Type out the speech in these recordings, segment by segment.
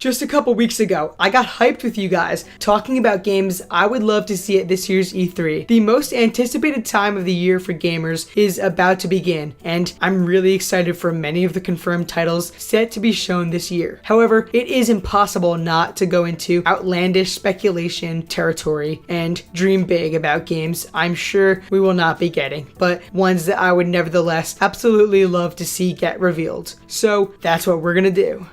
Just a couple weeks ago, I got hyped with you guys talking about games I would love to see at this year's E3. The most anticipated time of the year for gamers is about to begin, and I'm really excited for many of the confirmed titles set to be shown this year. However, it is impossible not to go into outlandish speculation territory and dream big about games I'm sure we will not be getting, but ones that I would nevertheless absolutely love to see get revealed. So that's what we're gonna do.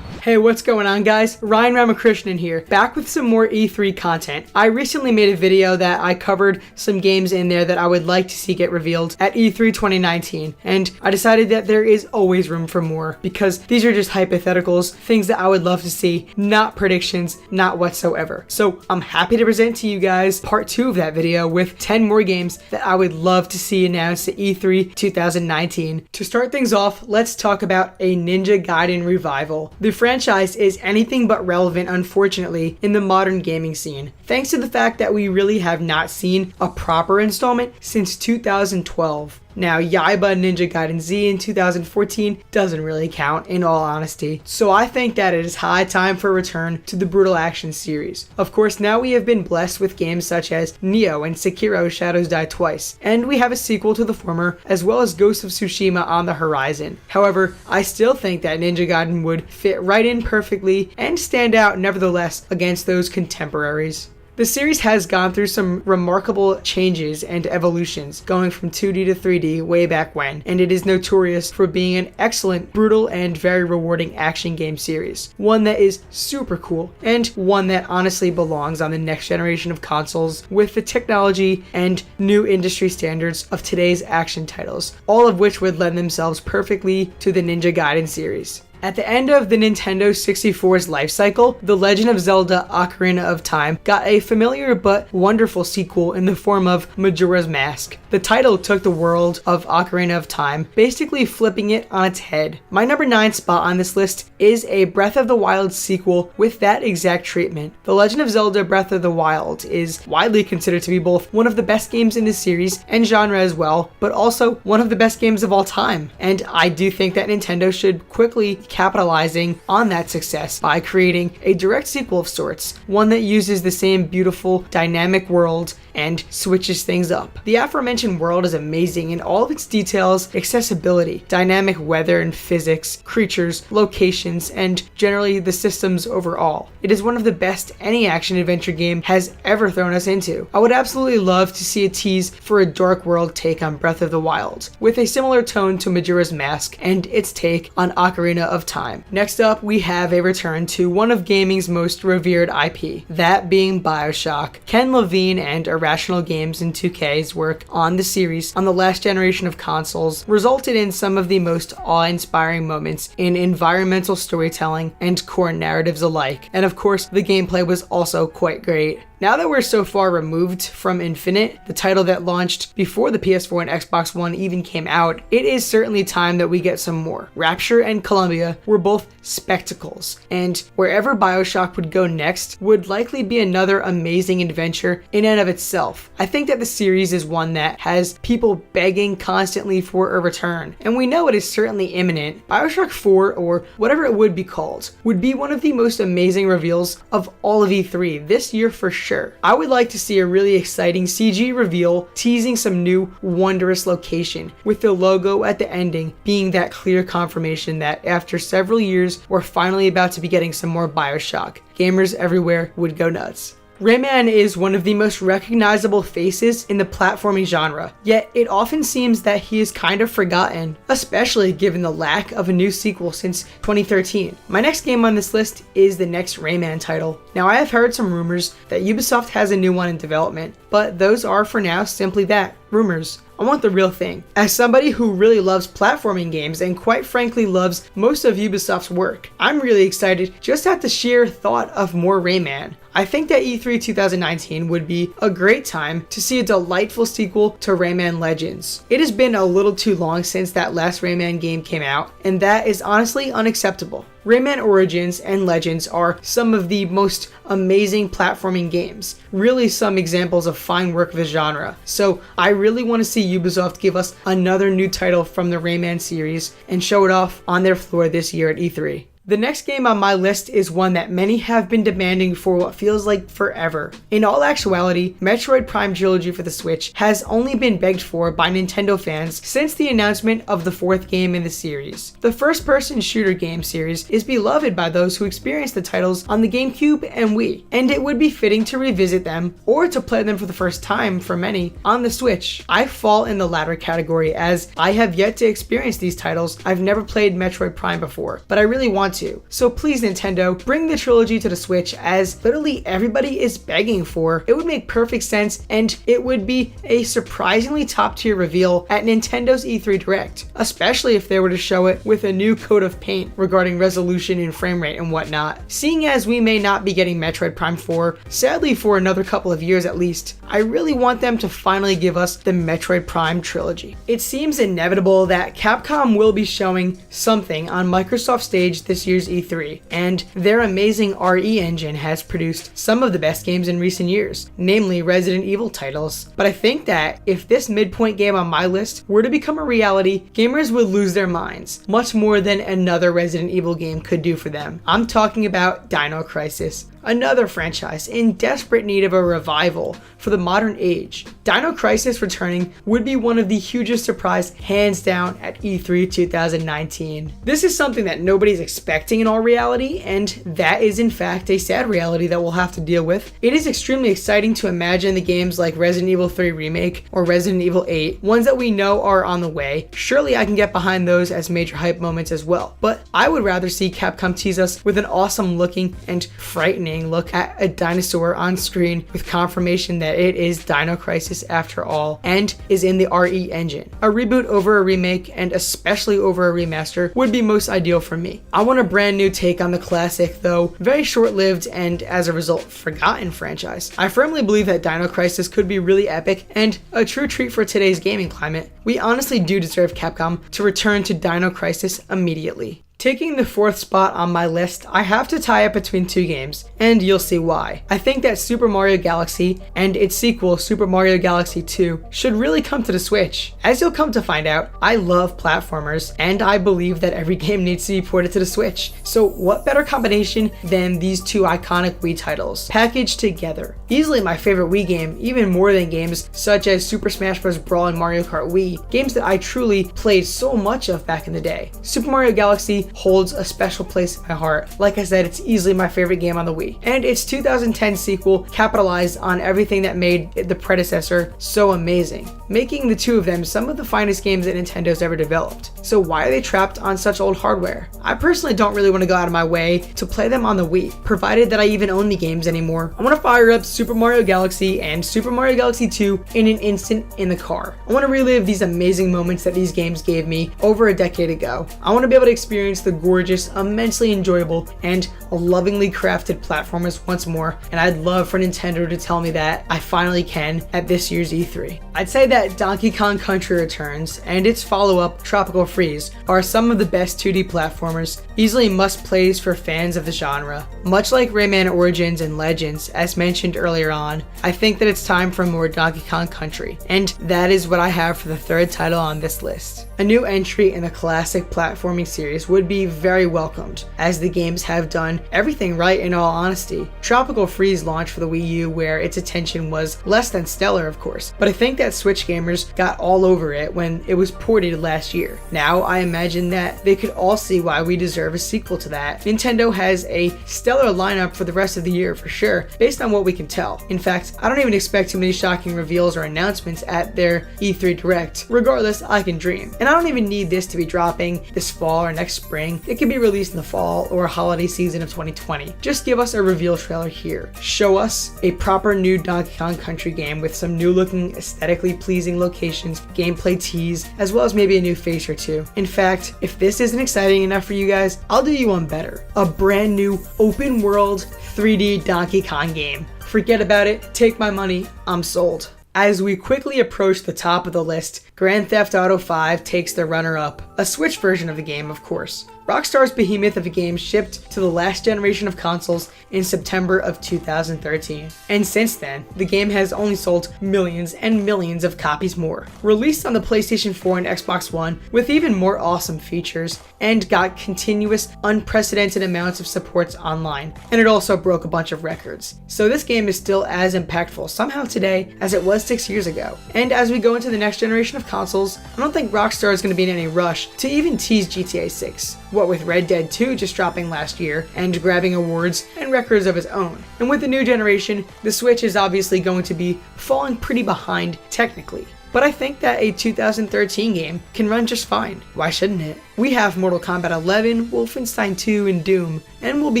Hey, what's going on, guys? Ryan Ramakrishnan here, back with some more E3 content. I recently made a video that I covered some games in there that I would like to see get revealed at E3 2019, and I decided that there is always room for more, because these are just hypotheticals, things that I would love to see, not predictions, not whatsoever. So I'm happy to present to you guys part 2 of that video with 10 more games that I would love to see announced at E3 2019. To start things off, let's talk about a Ninja Gaiden revival. The franchise is anything but relevant, unfortunately, in the modern gaming scene, thanks to the fact that we really have not seen a proper installment since 2012. Now, Yaiba Ninja Gaiden Z in 2014 doesn't really count, in all honesty, so I think that it is high time for a return to the brutal action series. Of course, now we have been blessed with games such as Nioh and Sekiro Shadows Die Twice, and we have a sequel to the former, as well as Ghost of Tsushima on the horizon. However, I still think that Ninja Gaiden would fit right in perfectly and stand out nevertheless against those contemporaries. The series has gone through some remarkable changes and evolutions, going from 2D to 3D way back when, and it is notorious for being an excellent, brutal, and very rewarding action game series. One that is super cool, and one that honestly belongs on the next generation of consoles with the technology and new industry standards of today's action titles, all of which would lend themselves perfectly to the Ninja Gaiden series. At the end of the Nintendo 64's life cycle, The Legend of Zelda: Ocarina of Time got a familiar but wonderful sequel in the form of Majora's Mask. The title took the world of Ocarina of Time, basically flipping it on its head. My number 9 spot on this list is a Breath of the Wild sequel with that exact treatment. The Legend of Zelda: Breath of the Wild is widely considered to be both one of the best games in the series and genre as well, but also one of the best games of all time. And I do think that Nintendo should quickly capitalizing on that success by creating a direct sequel of sorts, one that uses the same beautiful, dynamic world and switches things up. The aforementioned world is amazing in all of its details, accessibility, dynamic weather and physics, creatures, locations, and generally the systems overall. It is one of the best any action-adventure game has ever thrown us into. I would absolutely love to see a tease for a dark world take on Breath of the Wild, with a similar tone to Majora's Mask and its take on Ocarina of Time. Next up, we have a return to one of gaming's most revered IP, that being BioShock. Ken Levine and Irrational Games and 2K's work on the series on the last generation of consoles resulted in some of the most awe-inspiring moments in environmental storytelling and core narratives alike. And of course, the gameplay was also quite great. Now that we're so far removed from Infinite, the title that launched before the PS4 and Xbox One even came out, it is certainly time that we get some more. Rapture and Columbia were both spectacles, and wherever BioShock would go next would likely be another amazing adventure in and of itself. I think that the series is one that has people begging constantly for a return, and we know it is certainly imminent. BioShock 4, or whatever it would be called, would be one of the most amazing reveals of all of E3 this year for sure. I would like to see a really exciting CG reveal teasing some new wondrous location, with the logo at the ending being that clear confirmation that after several years we're finally about to be getting some more BioShock. Gamers everywhere would go nuts. Rayman is one of the most recognizable faces in the platforming genre, yet it often seems that he is kind of forgotten, especially given the lack of a new sequel since 2013. My next game on this list is the next Rayman title. Now, I have heard some rumors that Ubisoft has a new one in development, but those are for now simply that, rumors. I want the real thing. As somebody who really loves platforming games and quite frankly loves most of Ubisoft's work, I'm really excited just at the sheer thought of more Rayman. I think that E3 2019 would be a great time to see a delightful sequel to Rayman Legends. It has been a little too long since that last Rayman game came out, and that is honestly unacceptable. Rayman Origins and Legends are some of the most amazing platforming games, really some examples of fine work of the genre. So I really want to see Ubisoft give us another new title from the Rayman series and show it off on their floor this year at E3. The next game on my list is one that many have been demanding for what feels like forever. In all actuality, Metroid Prime Trilogy for the Switch has only been begged for by Nintendo fans since the announcement of the fourth game in the series. The first-person shooter game series is beloved by those who experienced the titles on the GameCube and Wii, and it would be fitting to revisit them or to play them for the first time for many on the Switch. I fall in the latter category as I have yet to experience these titles. I've never played Metroid Prime before, but I really want to. So please, Nintendo, bring the trilogy to the Switch, as literally everybody is begging for. It would make perfect sense, and it would be a surprisingly top tier reveal at Nintendo's E3 Direct, especially if they were to show it with a new coat of paint regarding resolution and frame rate and whatnot. Seeing as we may not be getting Metroid Prime 4, sadly for another couple of years at least, I really want them to finally give us the Metroid Prime trilogy. It seems inevitable that Capcom will be showing something on Microsoft stage this year's E3, and their amazing RE engine has produced some of the best games in recent years, namely Resident Evil titles. But I think that if this midpoint game on my list were to become a reality, gamers would lose their minds, much more than another Resident Evil game could do for them. I'm talking about Dino Crisis, another franchise in desperate need of a revival for the modern age. Dino Crisis returning would be one of the hugest surprise hands down at E3 2019. This is something that nobody's expecting in all reality, and that is in fact a sad reality that we'll have to deal with. It is extremely exciting to imagine the games like Resident Evil 3 Remake or Resident Evil 8, ones that we know are on the way. Surely I can get behind those as major hype moments as well, but I would rather see Capcom tease us with an awesome looking and frightening look at a dinosaur on screen with confirmation that it is Dino Crisis after all and is in the RE engine. A reboot over a remake, and especially over a remaster, would be most ideal for me. I want a brand new take on the classic, though very short-lived and as a result forgotten franchise. I firmly believe that Dino Crisis could be really epic and a true treat for today's gaming climate. We honestly do deserve Capcom to return to Dino Crisis immediately. Taking the fourth spot on my list, I have to tie up between two games, and you'll see why. I think that Super Mario Galaxy and its sequel, Super Mario Galaxy 2, should really come to the Switch. As you'll come to find out, I love platformers, and I believe that every game needs to be ported to the Switch. So what better combination than these two iconic Wii titles, packaged together? Easily my favorite Wii game, even more than games such as Super Smash Bros. Brawl and Mario Kart Wii, games that I truly played so much of back in the day. Super Mario Galaxy holds a special place in my heart. Like I said, it's easily my favorite game on the Wii. And its 2010 sequel capitalized on everything that made the predecessor so amazing, making the two of them some of the finest games that Nintendo's ever developed. So why are they trapped on such old hardware? I personally don't really want to go out of my way to play them on the Wii, provided that I even own the games anymore. I want to fire up Super Mario Galaxy and Super Mario Galaxy 2 in an instant in the car. I want to relive these amazing moments that these games gave me over a decade ago. I want to be able to experience the gorgeous, immensely enjoyable, and lovingly crafted platformers once more, and I'd love for Nintendo to tell me that I finally can at this year's E3. I'd say that Donkey Kong Country Returns and its follow-up Tropical Freeze are some of the best 2D platformers, easily must-plays for fans of the genre. Much like Rayman Origins and Legends, as mentioned earlier on, I think that it's time for more Donkey Kong Country, and that is what I have for the third title on this list. A new entry in the classic platforming series would be very welcomed, as the games have done everything right in all honesty. Tropical Freeze launched for the Wii U, where its attention was less than stellar of course, but I think that Switch gamers got all over it when it was ported last year. Now I imagine that they could all see why we deserve a sequel to that. Nintendo has a stellar lineup for the rest of the year for sure, based on what we can tell. In fact, I don't even expect too many shocking reveals or announcements at their E3 Direct. Regardless, I can dream. And I don't even need this to be dropping this fall or next spring. It could be released in the fall or holiday season of 2020. Just give us a reveal trailer here. Show us a proper new Donkey Kong Country game with some new looking, aesthetically pleasing locations, gameplay tease, as well as maybe a new face or two. In fact, if this isn't exciting enough for you guys, I'll do you one better. A brand new open world 3D Donkey Kong game. Forget about it, take my money, I'm sold. As we quickly approach the top of the list, Grand Theft Auto 5 takes the runner-up, a Switch version of the game of course. Rockstar's behemoth of a game shipped to the last generation of consoles in September of 2013. And since then, the game has only sold millions and millions of copies more. Released on the PlayStation 4 and Xbox One with even more awesome features, and got continuous, unprecedented amounts of supports online. And it also broke a bunch of records. So this game is still as impactful somehow today as it was 6 years ago. And as we go into the next generation of consoles, I don't think Rockstar is going to be in any rush to even tease GTA 6. What with Red Dead 2 just dropping last year and grabbing awards and records of its own. And with the new generation, the Switch is obviously going to be falling pretty behind technically. But I think that a 2013 game can run just fine. Why shouldn't it? We have Mortal Kombat 11, Wolfenstein 2, and Doom, and we'll be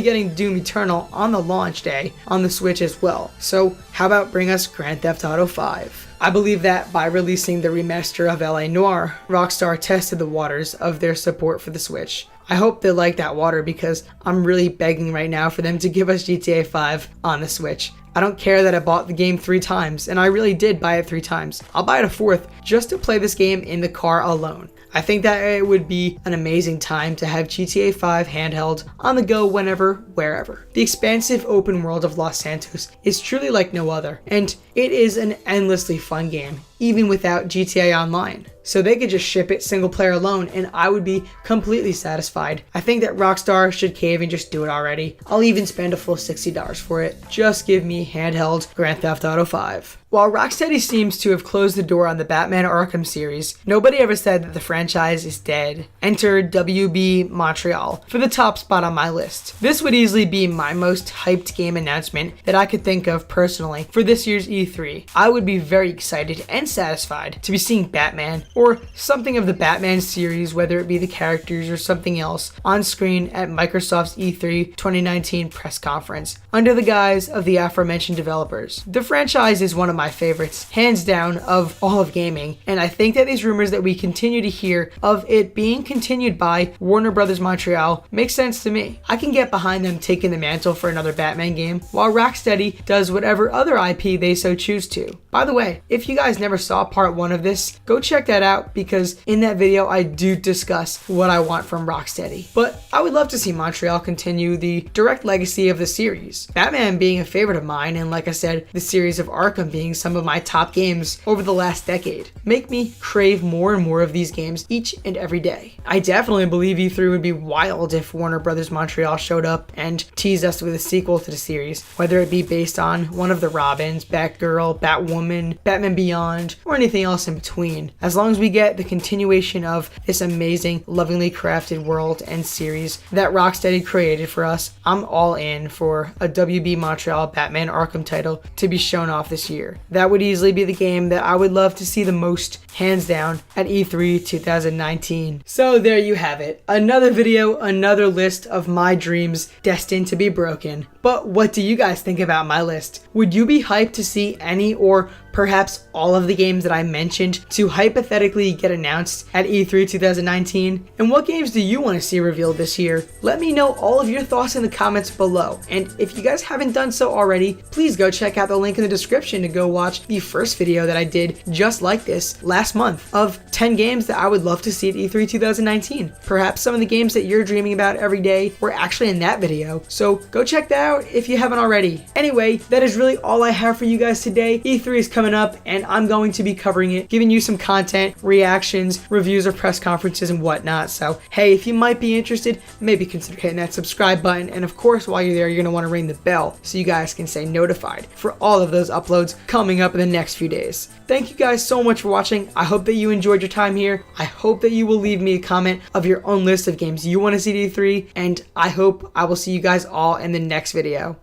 getting Doom Eternal on the launch day on the Switch as well. So how about bring us Grand Theft Auto 5? I believe that by releasing the remaster of LA Noire, Rockstar tested the waters of their support for the Switch. I hope they like that water because I'm really begging right now for them to give us GTA 5 on the Switch. I don't care that I bought the game 3 times, and I really did buy it 3 times. I'll buy it a 4th just to play this game in the car alone. I think that it would be an amazing time to have GTA 5 handheld, on the go whenever, wherever. The expansive open world of Los Santos is truly like no other, and it is an endlessly fun game, even without GTA Online. So they could just ship it single player alone and I would be completely satisfied. I think that Rockstar should cave and just do it already. I'll even spend a full $60 for it. Just give me handheld Grand Theft Auto 5. While Rocksteady seems to have closed the door on the Batman Arkham series, nobody ever said that the franchise is dead. Enter WB Montreal for the top spot on my list. This would easily be my most hyped game announcement that I could think of personally for this year's E3. I would be very excited and satisfied to be seeing Batman or something of the Batman series, whether it be the characters or something else, on screen at Microsoft's E3 2019 press conference under the guise of the aforementioned developers. The franchise is one of my favorites, hands down, of all of gaming, and I think that these rumors that we continue to hear of it being continued by Warner Brothers Montreal makes sense to me. I can get behind them taking the mantle for another Batman game, while Rocksteady does whatever other IP they so choose to. By the way, if you guys never saw part 1 of this, go check that out because in that video I do discuss what I want from Rocksteady. But I would love to see Montreal continue the direct legacy of the series. Batman being a favorite of mine, and like I said, the series of Arkham being some of my top games over the last decade, make me crave more and more of these games each and every day. I definitely believe E3 would be wild if Warner Brothers Montreal showed up and teased us with a sequel to the series, whether it be based on one of the Robins, Batgirl, Batwoman, Batman Beyond, or anything else in between. As long as we get the continuation of this amazing, lovingly crafted world and series that Rocksteady created for us, I'm all in for a WB Montreal Batman Arkham title to be shown off this year. That would easily be the game that I would love to see the most, hands down, at E3 2019. So there you have it. Another video, another list of my dreams destined to be broken. But what do you guys think about my list? Would you be hyped to see any or perhaps all of the games that I mentioned to hypothetically get announced at E3 2019? And what games do you want to see revealed this year? Let me know all of your thoughts in the comments below. And if you guys haven't done so already, please go check out the link in the description to go watch the first video that I did just like this last month of 10 games that I would love to see at E3 2019. Perhaps some of the games that you're dreaming about every day were actually in that video. So go check that out if you haven't already. Anyway, that is really all I have for you guys today. E3 is coming up and I'm going to be covering it, giving you some content, reactions, reviews of press conferences and whatnot. So hey, if you might be interested, maybe consider hitting that subscribe button, and of course while you're there you're going to want to ring the bell so you guys can stay notified for all of those uploads coming up in the next few days. Thank you guys so much for watching. I hope that you enjoyed your time here. I hope that you will leave me a comment of your own list of games you want to see at E3, and I hope I will see you guys all in the next video.